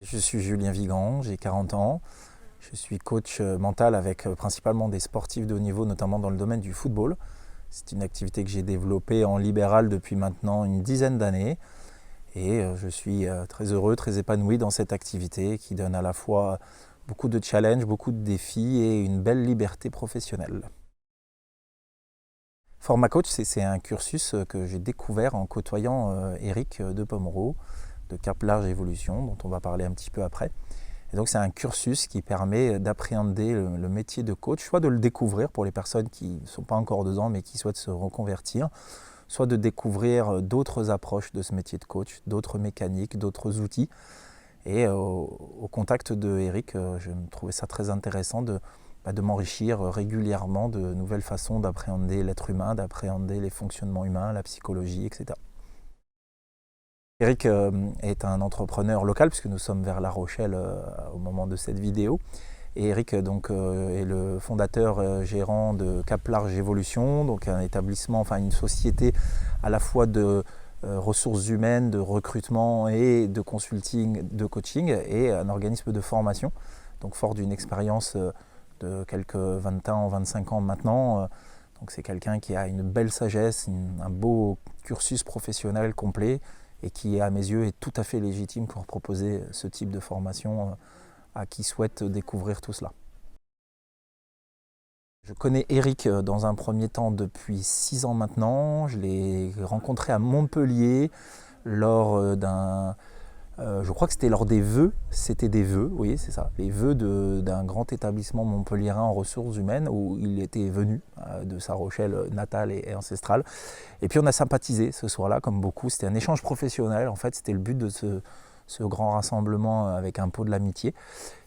Je suis Julien Vigan, j'ai 40 ans. Je suis coach mental avec principalement des sportifs de haut niveau, notamment dans le domaine du football. C'est une activité que j'ai développée en libéral depuis maintenant une dizaine d'années. Et je suis très heureux, très épanoui dans cette activité qui donne à la fois beaucoup de challenges, beaucoup de défis et une belle liberté professionnelle. Format coach, c'est un cursus que j'ai découvert en côtoyant Eric de Pomereau de Cap Large Évolution, dont on va parler un petit peu après. Et donc c'est un cursus qui permet d'appréhender le métier de coach, soit de le découvrir pour les personnes qui ne sont pas encore dedans mais qui souhaitent se reconvertir, soit de découvrir d'autres approches de ce métier de coach, d'autres mécaniques, d'autres outils. Et au contact de Eric, je me trouvais ça très intéressant de m'enrichir régulièrement de nouvelles façons d'appréhender l'être humain, d'appréhender les fonctionnements humains, la psychologie, etc. Eric est un entrepreneur local puisque nous sommes vers La Rochelle au moment de cette vidéo. Et Eric donc, est le fondateur gérant de Cap Large Évolution, donc un établissement, enfin une société à la fois de ressources humaines, de recrutement et de consulting, de coaching, et un organisme de formation. Donc fort d'une expérience de quelques 20 ans, 25 ans maintenant. Donc c'est quelqu'un qui a une belle sagesse, un beau cursus professionnel complet, et qui, à mes yeux, est tout à fait légitime pour proposer ce type de formation à qui souhaite découvrir tout cela. Je connais Eric dans un premier temps depuis 6 ans maintenant. Je l'ai rencontré à Montpellier lors d'un... je crois que c'était lors des vœux, oui c'est ça, les vœux d'un grand établissement montpelliérain en ressources humaines où il était venu de sa Rochelle natale et ancestrale. Et puis on a sympathisé ce soir-là, comme beaucoup. C'était un échange professionnel, en fait, c'était le but de ce grand rassemblement avec un pot de l'amitié.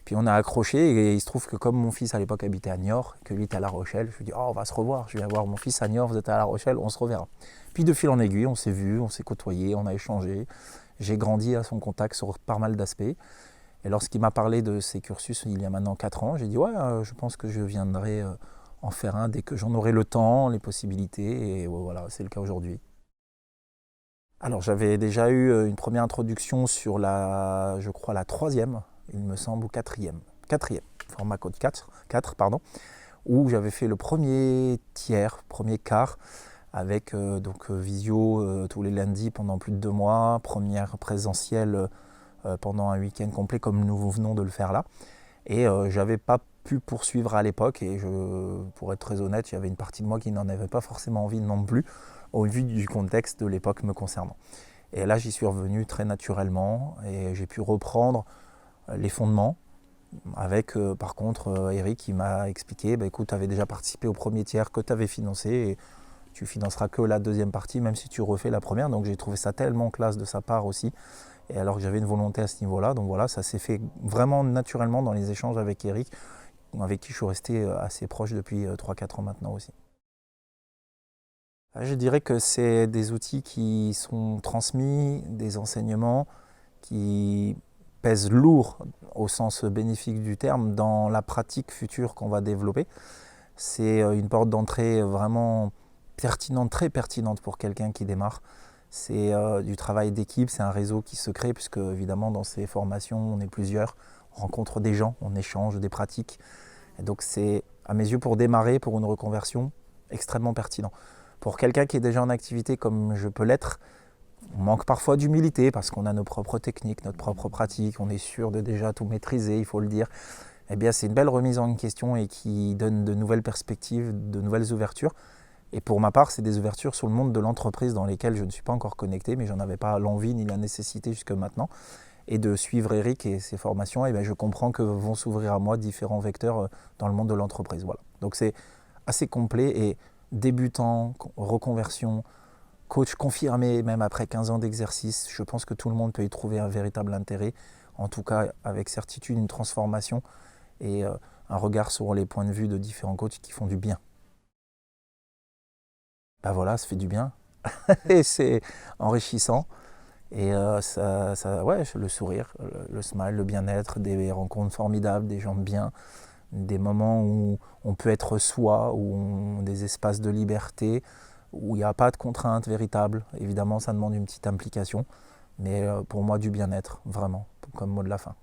Puis on a accroché et il se trouve que comme mon fils à l'époque habitait à Niort, que lui était à La Rochelle, je lui ai dit « Oh, on va se revoir, je viens voir mon fils à Niort, vous êtes à La Rochelle, on se reverra ». Puis de fil en aiguille, on s'est vus, on s'est côtoyés, on a échangé. J'ai grandi à son contact sur pas mal d'aspects. Et lorsqu'il m'a parlé de ses cursus il y a maintenant 4 ans, j'ai dit « Ouais, je pense que je viendrai en faire un dès que j'en aurai le temps, les possibilités ». Et voilà, c'est le cas aujourd'hui. Alors j'avais déjà eu une première introduction sur je crois la 3e, il me semble, ou 4e, format code 4 pardon, où j'avais fait le premier tiers, premier quart, avec visio tous les lundis pendant plus de 2 mois, première présentielle pendant un week-end complet comme nous venons de le faire là. Et j'avais pas pu poursuivre à l'époque et pour être très honnête, il y avait une partie de moi qui n'en avait pas forcément envie non plus au vu du contexte de l'époque me concernant. Et là, j'y suis revenu très naturellement et j'ai pu reprendre les fondements avec par contre Eric qui m'a expliqué écoute, tu avais déjà participé au premier tiers que tu avais financé et tu financeras que la deuxième partie même si tu refais la première. Donc j'ai trouvé ça tellement classe de sa part aussi. Et alors que j'avais une volonté à ce niveau-là, donc voilà, ça s'est fait vraiment naturellement dans les échanges avec Eric, avec qui je suis resté assez proche depuis 3-4 ans maintenant aussi. Je dirais que c'est des outils qui sont transmis, des enseignements qui pèsent lourd au sens bénéfique du terme dans la pratique future qu'on va développer. C'est une porte d'entrée vraiment pertinente, très pertinente pour quelqu'un qui démarre. C'est du travail d'équipe, c'est un réseau qui se crée puisque évidemment dans ces formations on est plusieurs, on rencontre des gens, on échange des pratiques. Et donc c'est à mes yeux pour démarrer, pour une reconversion, extrêmement pertinent. Pour quelqu'un qui est déjà en activité comme je peux l'être, on manque parfois d'humilité parce qu'on a nos propres techniques, notre propre pratique, on est sûr de déjà tout maîtriser, il faut le dire. Eh bien c'est une belle remise en question et qui donne de nouvelles perspectives, de nouvelles ouvertures. Et pour ma part, c'est des ouvertures sur le monde de l'entreprise dans lesquelles je ne suis pas encore connecté, mais j'en avais pas l'envie ni la nécessité jusque maintenant. Et de suivre Eric et ses formations, je comprends que vont s'ouvrir à moi différents vecteurs dans le monde de l'entreprise. Voilà. Donc c'est assez complet et débutant, reconversion, coach confirmé même après 15 ans d'exercice, je pense que tout le monde peut y trouver un véritable intérêt, en tout cas avec certitude une transformation et un regard sur les points de vue de différents coachs qui font du bien. Voilà, ça fait du bien et c'est enrichissant et le sourire, le smile, le bien-être, des rencontres formidables, des gens bien, des moments où on peut être soi, des espaces de liberté, où il n'y a pas de contraintes véritables. Évidemment, ça demande une petite implication, mais pour moi, du bien-être, vraiment, comme mot de la fin.